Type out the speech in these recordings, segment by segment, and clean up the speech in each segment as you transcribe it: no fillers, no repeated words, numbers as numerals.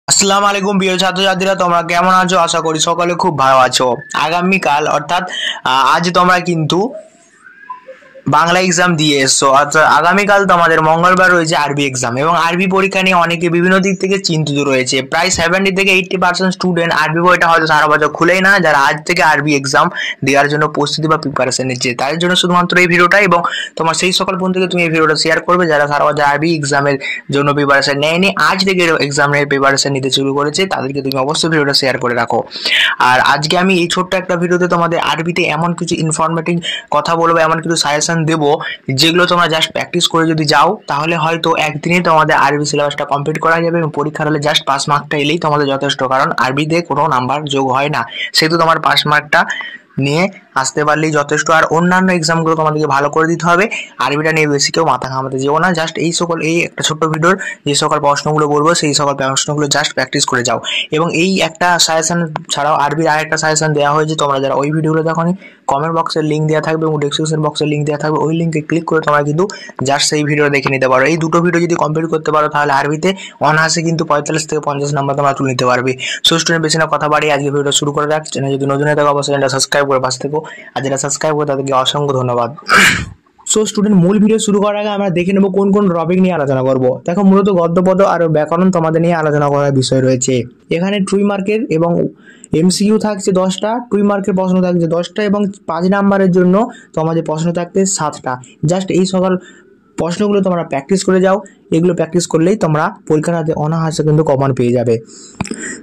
আসসালামু আলাইকুম প্রিয় ছাত্রছাত্রীরা, তোমরা কেমন আছো? আশা করি সকলে খুব ভালো আছো। আগামীকাল অর্থাৎ আজ তোমরা কিন্তু বাংলা এক্সাম দিয়ে এসছো, অর্থাৎ আগামীকাল তোমাদের মঙ্গলবার রয়েছে আরবি এক্সাম, এবং আরবি পরীক্ষা নিয়ে অনেকে বিভিন্ন দিক থেকে চিন্তিত রয়েছে। প্রায় 70 থেকে 80% স্টুডেন্ট আরবি বইটা হয়তো সারা বছর খুলেই না, যারা আজ থেকে আরবি এক্সাম দেওয়ার জন্য প্রস্তুতি বা প্রিপারেশন নিচ্ছে। তাদের জন্য শুধুমাত্র এই ভিডিওটা, এবং তোমার সেই সকল বন্ধুকে তুমি এই ভিডিওটা শেয়ার করবে যারা সারা বছর আরবি এক্সামের জন্য প্রিপারেশন নেয়নি, আজ থেকে এক্সামের প্রিপারেশন নিতে শুরু করেছে, তাদেরকে তুমি অবশ্যই ভিডিওটা শেয়ার করে রাখো। আর আজকে আমি এই ছোট্ট একটা ভিডিওতে তোমাদের আরবিতে এমন কিছু ইনফরমেটিভ কথা বলবো, এমন কিছু সাজেশন দেবো যেগুলো তোমরা জাস্ট প্র্যাকটিস করে যদি যাও তাহলে হয়তো একদিনে তোমাদের আরবি সিলেবাসটা কমপ্লিট করা যাবে, এবং পরীক্ষার হলে জাস্ট পাস মার্কটা এলেই তোমাদের যথেষ্ট, কারণ আরবিতে কোনো নাম্বার যোগ হয় না, সেহেতু তোমার পাস মার্কটা নিয়ে আসতে পারলেই যথেষ্ট। আর অন্যান্য এক্সামগুলো তোমাদেরকে ভালো করে দিতে হবে, আরবিটা নিয়ে বেশি কেউ মাথা ঘামাতে যেও না। জাস্ট এই একটা ছোট্ট ভিডিওর যে সকল প্রশ্নগুলো বলবো সেই সকল প্রশ্নগুলো জাস্ট প্র্যাকটিস করে যাও। এবং এই একটা সাজেশন ছাড়াও আরবির আরেকটা সাজেশন দেওয়া হয়েছে, তোমরা যারা ওই ভিডিওগুলো দেখো, কমেন্ট বক্সের লিঙ্ক দেওয়া থাকবে এবং ডেসক্রিপশন বক্সের লিঙ্ক দেওয়া থাকবে, ওই লিঙ্কে ক্লিক করে তোমরা কিন্তু জাস্ট সেই ভিডিও দেখে নিতে পারো। এই দুটো ভিডিও যদি কমপ্লিট করতে পারো তাহলে আরবিতে অনায়াসে কিন্তু 45 থেকে 50 নাম্বার তোমরা তুলে নিতে পারবে। সো স্টুডেন্ট, বেশি না কথা বাড়িয়ে আজকে ভিডিওটা শুরু করে রাখ। চ্যানেল যদি নতুন হয়ে থাকো অবশ্যই চ্যানেলটা সাবস্ক্রাইব করে পাশে থেকো, আর যারা সাবস্ক্রাইব করে তাদেরকে অসংখ্য ধন্যবাদ। সো স্টুডেন্ট, মূল ভিডিও শুরু করার আগে আমরা দেখে নেবো কোন কোন টপিক নিয়ে আলোচনা করব। দেখো, মূলত গদ্যপদ আর ব্যাকরণ তোমাদের নিয়ে আলোচনা করার বিষয় রয়েছে। এখানে টুই মার্কের এবং এমসিকিউ থাকছে 10টা, টুই মার্কের প্রশ্ন থাকছে 10টা, এবং 5 নাম্বারের জন্য তোমাদের প্রশ্ন থাকছে 7টা। জাস্ট এই সকল প্রশ্নগুলো তোমরা প্র্যাকটিস করে যাও, এগুলো প্র্যাকটিস করলেই তোমরা পরীক্ষার হাতে অনায়াসে কিন্তু কমন পেয়ে যাবে।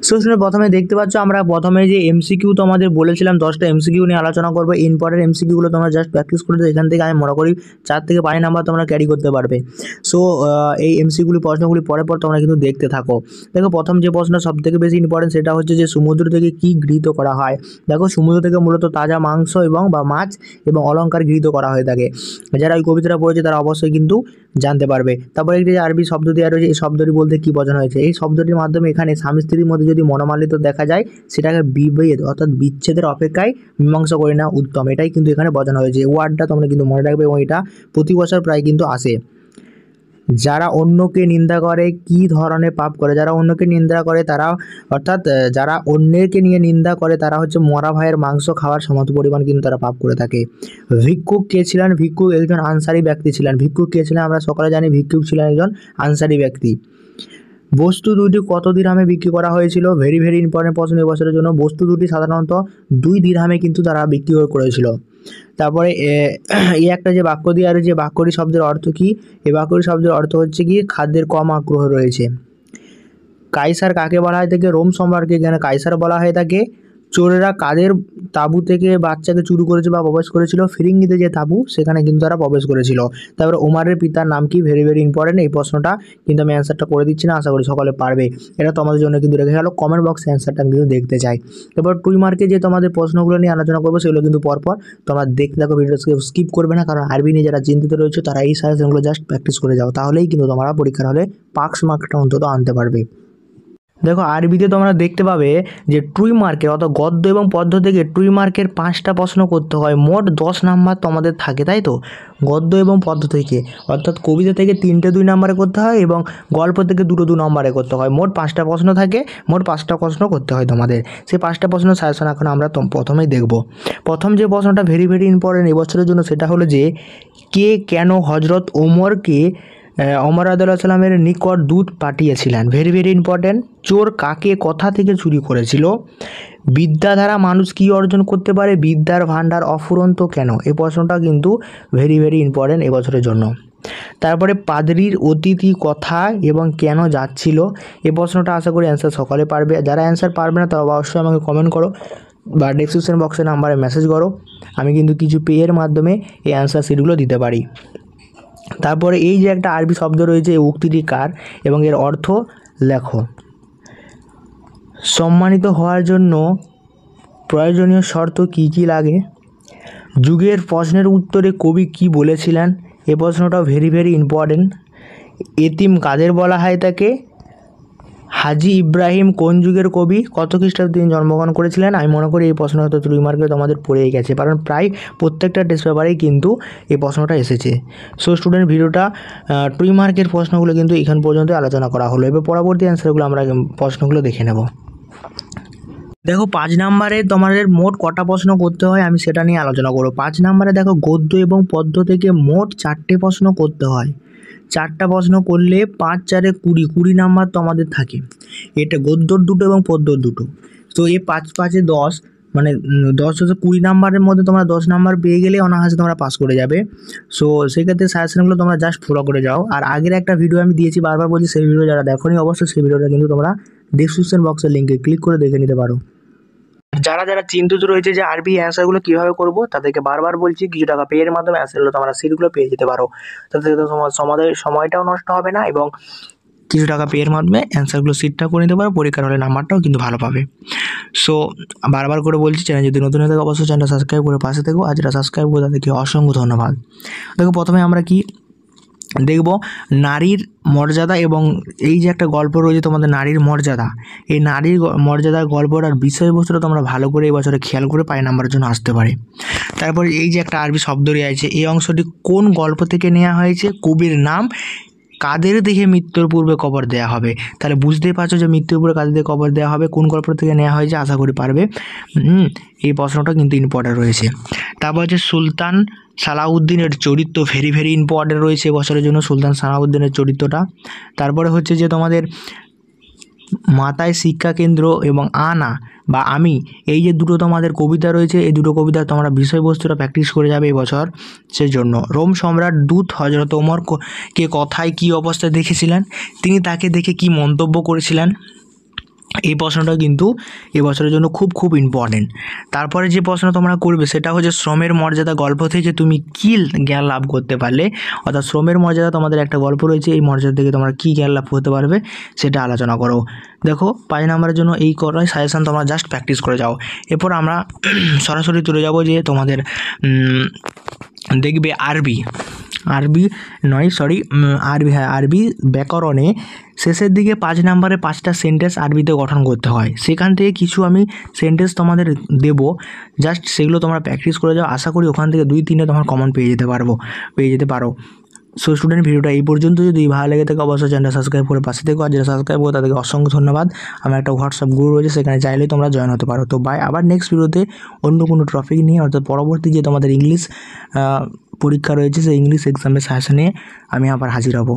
সো প্রথমে দেখতে পাচ্ছ, আমরা প্রথমে যে এমসিকিউ তোমাদের বলেছিলাম 10টা এমসিকিউ নিয়ে আলোচনা করবো। ইম্পর্টেন্ট এমসিকিউগুলো তোমরা জাস্ট প্র্যাকটিস করে দাও, এখান থেকে আমি মনে করি 4 থেকে 5 নাম্বার তোমরা ক্যারি করতে পারবে। সো এই এমসিকিউগুলি প্রশ্নগুলি পরে তোমরা কিন্তু দেখতে থাকো। দেখো, প্রথম যে প্রশ্ন সব থেকে বেশি ইম্পর্টেন্ট সেটা হচ্ছে যে সমুদ্র থেকে কি গৃহীত করা হয়। দেখো, সমুদ্র থেকে মূলত তাজা মাংস এবং বা মাছ এবং অলংকার গৃহীত করা হয়ে থাকে। যারা ওই কবিতাটা পড়েছে তারা অবশ্যই কিন্তু জানতে পারবে। তারপরে একটি আরবি শব্দ দেওয়া রয়েছে, এই শব্দটি বলতে কি বোঝানো হয়েছে। এই শব্দটির মাধ্যমে এখানে স্বামী স্ত্রীর মধ্যে যদি মনোমালিন্য দেখা যায় সেটাকে বিভেদ অর্থাৎ বিচ্ছেদের অপেক্ষায় মীমাংসা করে না উত্তম, এটাই কিন্তু এখানে বোঝানো হয়েছে। ওয়ার্ডটা তোমরা কিন্তু মনে রাখবে, এবং এটা প্রতি বছর প্রায় কিন্তু আসে। যারা অন্যকে নিন্দা করে কি ধরনের পাপ করে। যারা অন্যকে নিন্দা করে তারা অর্থাৎ যারা অন্যকে নিয়ে নিন্দা করে তারা হচ্ছে মরা ভাইয়ের মাংস খাওয়ার সমত পরিমাণ কিন্তু তারা পাপ করে থাকে। ভিক্ষুক কে ছিলেন? ভিক্ষুক একজন আনসারি ব্যক্তি ছিলেন। ভিক্ষুক কে ছিলেন? আমরা সকলে জানি ভিক্ষুক ছিলেন একজন আনসারি ব্যক্তি। বস্তু দুটি কত দিরহামে বিক্রি করা হয়েছিল? ভেরি ভেরি ইম্পর্টেন্ট প্রশ্ন এবছরের জন্য। বস্তু দুটি সাধারণত 2 দিরহামে কিন্তু তারা বিক্রি করেছিল। তারপরে এই একটা যে বাক্য দিয়ে আর যে বাক্যটি শব্দের অর্থ কি? এই বাক্যটি শব্দের অর্থ হচ্ছে কি খাদ্যের কম আগ্রহ রয়েছে। কাইসার কাকে বলা হয় থাকে? রোম সম্রাটকে এখানে কাইসার বলা হয়ে থাকে। চোরেরা কাদের তাঁবু থেকে বাচ্চাকে চুরি করেছে বা প্রবেশ করেছিল? ফিরিঙ্গিতে যে তাঁবু সেখানে কিন্তু তারা প্রবেশ করেছিল। তারপরে ওমারের পিতার নাম কি? ভেরি ভেরি ইম্পর্টেন্ট এই প্রশ্নটা, কিন্তু আমি অ্যান্সারটা করে দিচ্ছি না, আশা করি সকলে পারবে। এটা তোমাদের জন্য কিন্তু রেখে গেল, কমেন্ট বক্সে অ্যান্সারটা কিন্তু দেখতে চাই। এবার টুই মার্কে যে তোমাদের প্রশ্নগুলো নিয়ে আলোচনা করবো সেগুলো কিন্তু পরপর তোমরা দেখতে থাকো, ভিডিওটা স্কিপ করবে না, কারণ আরবি নিয়ে যারা চিন্তিত রয়েছে তারা এই সাজেশনগুলো জাস্ট প্র্যাকটিস করে যাও, তাহলেই কিন্তু তোমরা পরীক্ষার হলে পাস মার্কটা অন্তত আনতে পারবে। দেখো, আরবিতে তোমরা দেখতে পাবে যে টুই মার্কের অর্থাৎ গদ্য এবং পদ্য থেকে টুই মার্কের 5টা প্রশ্ন করতে হয়, মোট 10 নাম্বার তোমাদের থাকে, তাই তো? গদ্য এবং পদ্য থেকে অর্থাৎ কবিতা থেকে 3টে 2 নাম্বারে করতে হয় এবং গল্প থেকে 2টো 2 নাম্বারে করতে হয়। মোট 5টা প্রশ্ন থাকে, মোট 5টা প্রশ্ন করতে হয় তোমাদের। সেই 5টা প্রশ্ন সাজেশন এখন আমরা প্রথমেই দেখব। প্রথম যে প্রশ্নটা ভেরি ভেরি ইম্পর্টেন্ট এবছরের জন্য সেটা হলো যে কে কেন হজরত ওমরকে ওমর রাদিয়াল্লাহু সাল্লামের নিকট দূত পাঠিয়েছিলেন? Very very important. চোর কাকে কথা থেকে চুরি করেছিল? বিদ্যা দ্বারা মানুষ কি অর্জন করতে পারে? বিদ্যার ভাণ্ডার অফুরন্ত কেন? এই প্রশ্নটা কিন্তু ভেরি ভেরি ইম্পর্টেন্ট এবছরের জন্য। তারপরে পাদ্রীর অতিথি কথা এবং কেন যাচ্ছিল? এই প্রশ্নটা আশা করি অ্যান্সার সকলে পারবে। যারা অ্যান্সার পারবে না তারা অবশ্যই আমাকে কমেন্ট করো বা ডেসক্রিপশন বক্সের নাম্বারে মেসেজ করো, আমি কিন্তু কিছু পেয়ের মাধ্যমে এই অ্যান্সার শিটগুলো দিতে পারি। তারপরে এই যে একটা আরবি শব্দ রয়েছে, এই উক্তিটি কার এবং এর অর্থ লেখো। সম্মানিত হওয়ার জন্য প্রয়োজনীয় শর্ত কি কি লাগে? যুগের প্রশ্নের উত্তরে কবি কি বলেছিলেন? এই প্রশ্নটাও ভেরি ভেরি ইম্পর্টেন্ট। এতিম কাদের বলা হয় তাকে? হাজী ইব্রাহিম কোন যুগের কবি, কত খ্রিস্টাব্দে তিনি জন্মগ্রহণ করেছিলেন? আমি মনে করি এই প্রশ্ন হয়তো 2 মার্কে তোমাদের পড়েই গেছে, কারণ প্রায় প্রত্যেকটা টেস্ট পেপারেই কিন্তু এই প্রশ্নটা এসেছে। সো স্টুডেন্ট, ভিডিওটা 2 মার্কের প্রশ্নগুলো কিন্তু এখান পর্যন্ত আলোচনা করা হলো। এবার পরবর্তী অ্যান্সারগুলো আমরা প্রশ্নগুলো দেখে নেব। দেখো 5 নম্বরে তোমাদের মোট কটা প্রশ্ন করতে হয় আমি সেটা নিয়ে আলোচনা করব। 5 নম্বরে দেখো গদ্য এবং পদ্য থেকে মোট 4টে প্রশ্ন করতে হয়। 4টা প্রশ্ন করলে 5 4 20, 20 নাম্বার তো আমাদের থাকে। এটা গদ্যর 2টো এবং পদ্যর 2টো। তো এই 5 5 10, মানে 10 হচ্ছে 20 নাম্বারের মধ্যে তোমরা 10 নাম্বার পেয়ে গেলে অনায়াসে তোমরা পাস করে যাবে। সো সেক্ষেত্রে সাজেশনগুলো তোমরা জাস্ট ফলো করে যাও। আর আগের একটা ভিডিও আমি দিয়েছি, বারবার বলছি, সেই ভিডিও যারা দেখোনি অবশ্যই সেই ভিডিওটা কিন্তু তোমরা ডিসক্রিপশন বক্সের লিঙ্কে ক্লিক করে দেখে নিতে পারো। যারা যারা চিন্তিত রয়েছে যে আরবি অ্যান্সারগুলো কীভাবে করবো, তাদেরকে বারবার বলছি কিছু টাকা পেয়ের মাধ্যমে অ্যান্সারগুলো তোমরা সিটগুলো পেয়ে যেতে পারো। তাতে তোমার সময়টাও নষ্ট হবে না, এবং কিছু টাকা পেয়ের মাধ্যমে অ্যান্সারগুলো সিটটা করে নিতে পারো। পরীক্ষার হলে নাম্বারটাও কিন্তু ভালো পাবে। সো বারবার করে বলছি, চ্যানেল যদি নতুন হয়ে থাকে অবশ্যই চ্যানেলটা সাবস্ক্রাইব করে পাশে থেকো। আর যারা সাবস্ক্রাইব করে তাদেরকে অসংখ্য ধন্যবাদ। দেখো প্রথমে আমরা কি দেখব, নারীর মর্যাদা, এবং এই যে একটা গল্প রয়েছে তোমাদের নারীর মর্যাদা, এই নারীর মর্যাদার গল্পটার বিষয়বস্তুটা তোমরা ভালো করে এই বছরে খেয়াল করে 5 নাম্বারের জন্য আসতে পারে। তারপরে এই যে একটা আরবি শব্দ রয়েছে, এই অংশটি কোন গল্প থেকে নেওয়া হয়েছে, কবির নাম, কাদের দেখে মৃত্যুর পূর্বে কবর দেওয়া হবে। তাহলে বুঝতেই পারছো যে মৃত্যুর পূর্বে কাদের দেখে কবর দেওয়া হবে, কোন গল্প থেকে নেওয়া হয়েছে, আশা করি পারবে। এই প্রশ্নটা কিন্তু ইম্পর্টেন্ট রয়েছে। তারপর হচ্ছে সুলতান সালাউদ্দিনের চরিত্র, ভেরি ভেরি ইম্পর্টেন্ট রয়েছে বছরের জন্য সুলতান সালাউদ্দিনের চরিত্রটা। তারপরে হচ্ছে যে তোমাদের মাতায় শিক্ষা কেন্দ্র এবং আনা বা আমি, এই যে দুটো তোমাদের কবিতা রয়েছে, এই দুটো কবিতা তোমরা বিষয়বস্তুটা প্র্যাকটিস করে যাবে এই বছর। সেজন্য রোম সম্রাট দূত হযরত ওমর কে কথায় কী অবস্থায় দেখেছিলেন, তিনি তাকে দেখে কি মন্তব্য করেছিলেন, এই প্রশ্নটা কিন্তু এবছরের জন্য খুব খুব ইম্পর্টেন্ট। তারপরে যে প্রশ্ন তোমরা করবে সেটা হচ্ছে শ্রমের মর্যাদা গল্প থেকে তুমি কী জ্ঞান লাভ করতে পারলে, অর্থাৎ শ্রমের মর্যাদা তোমাদের একটা গল্প রয়েছে, এই মর্যাদা থেকে তোমরা কী জ্ঞান লাভ করতে পারবে সেটা আলোচনা করো। দেখো 5 নাম্বারের জন্য এই করাই সাজেশান, তোমরা জাস্ট প্র্যাকটিস করে যাও। এরপর আমরা সরাসরি চলে যাব যে তোমাদের দেখবে আরবি ব্যাকরণে শেষের দিকে 5 নাম্বারে 5টা সেন্টেন্স আরবিতে গঠন করতে হয়। সেখান থেকে কিছু আমি সেন্টেন্স তোমাদের দেবো, জাস্ট সেগুলো তোমরা প্র্যাকটিস করে যাও। আশা করি ওখান থেকে 2-3 তোমার কমন পেয়ে যেতে পারো। সো স্টুডেন্ট, ভিডিওটা এই পর্যন্ত। যদি ভালো লেগে থাকে অবশ্যই চ্যানেলটা সাবস্ক্রাইব করে পাশে থেকো। আর যারা সাবস্ক্রাইব করো তাদেরকে অসংখ্য ধন্যবাদ। আমার একটা হোয়াটসঅ্যাপ গ্রুপ রয়েছে, সেখানে চাইলেই তোমরা জয়েন হতে পারো। তো আবার নেক্সট ভিডিওতে অন্য কোনো টপিক নিয়ে, অর্থাৎ পরবর্তী যে তোমাদের ইংলিশ পরীক্ষা রয়েছে সেই ইংলিশ এক্সামের সাজেশন নিয়ে আমি আবার হাজির হব।